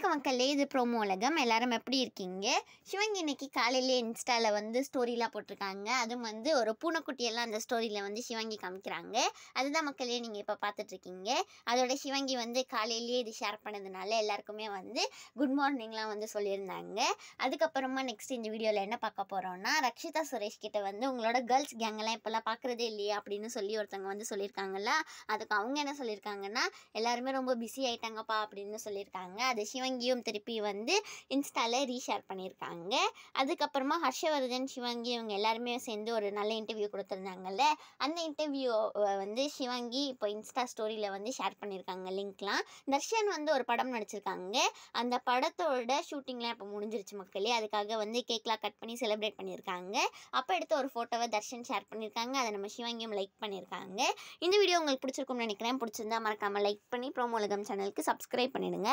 வணக்கம் மக்களே, இது ப்ரோமோ உலகம். எல்லாரும் எப்படி இருக்கீங்க? சிவங்கி இன்னைக்கு காலையிலே இன்ஸ்டாவில் வந்து ஸ்டோரிலாம் போட்டிருக்காங்க. அதுவும் வந்து ஒரு பூனைக்குட்டியெல்லாம் அந்த ஸ்டோரியில் வந்து சிவங்கி காமிக்கிறாங்க. அதுதான் மக்களே நீங்கள் இப்போ பார்த்துட்ருக்கீங்க. அதோட சிவங்கி வந்து காலையிலேயே இது ஷேர் பண்ணதுனால எல்லாருக்குமே வந்து குட் மார்னிங்லாம் வந்து சொல்லியிருந்தாங்க. அதுக்கப்புறமா நெக்ஸ்ட் இந்த வீடியோவில் என்ன பார்க்க போகிறோம்னா, ரக்ஷிதா சுரேஷ் கிட்ட வந்து உங்களோட கேர்ள்ஸ் கேங்கெல்லாம் இப்போல்லாம் பார்க்குறதே இல்லையா அப்படின்னு சொல்லி ஒருத்தவங்க வந்து சொல்லியிருக்காங்களா. அதுக்கு அவங்க என்ன சொல்லியிருக்காங்கன்னா, எல்லாருமே ரொம்ப பிஸி ஆகிட்டாங்கப்பா அப்படின்னு சொல்லியிருக்காங்க. அது சிவங்கியும் திருப்பி வந்து இன்ஸ்டாவில் ரீஷேர் பண்ணியிருக்காங்க. அதுக்கப்புறமா ஹர்ஷவர்தன், சிவங்கி இவங்க எல்லாருமே சேர்ந்து ஒரு நல்ல இன்டர்வியூ கொடுத்துருந்தாங்கல்ல. அந்த இன்டர்வியூ வந்து சிவங்கி இப்போ இன்ஸ்டா ஸ்டோரியில் வந்து ஷேர் பண்ணியிருக்காங்க லிங்க்லாம். தர்ஷன் வந்து ஒரு படம் நடிச்சிருக்காங்க. அந்த படத்தோட ஷூட்டிங்லாம் இப்போ முடிஞ்சிருச்சு மக்களே. அதுக்காக வந்து கேக்லாம் கட் பண்ணி செலிப்ரேட் பண்ணியிருக்காங்க. அப்போ எடுத்த ஒரு ஃபோட்டோவை தர்ஷன் ஷேர் பண்ணியிருக்காங்க. அதை நம்ம சிவங்கியும் லைக் பண்ணியிருக்காங்க. இந்த வீடியோ உங்களுக்கு பிடிச்சிருக்கும்னு நினைக்கிறேன். பிடிச்சிருந்தா மறக்காமல் லைக் பண்ணி ப்ரோமோ உலகம் சேனலுக்கு சப்ஸ்கிரைப் பண்ணிடுங்க.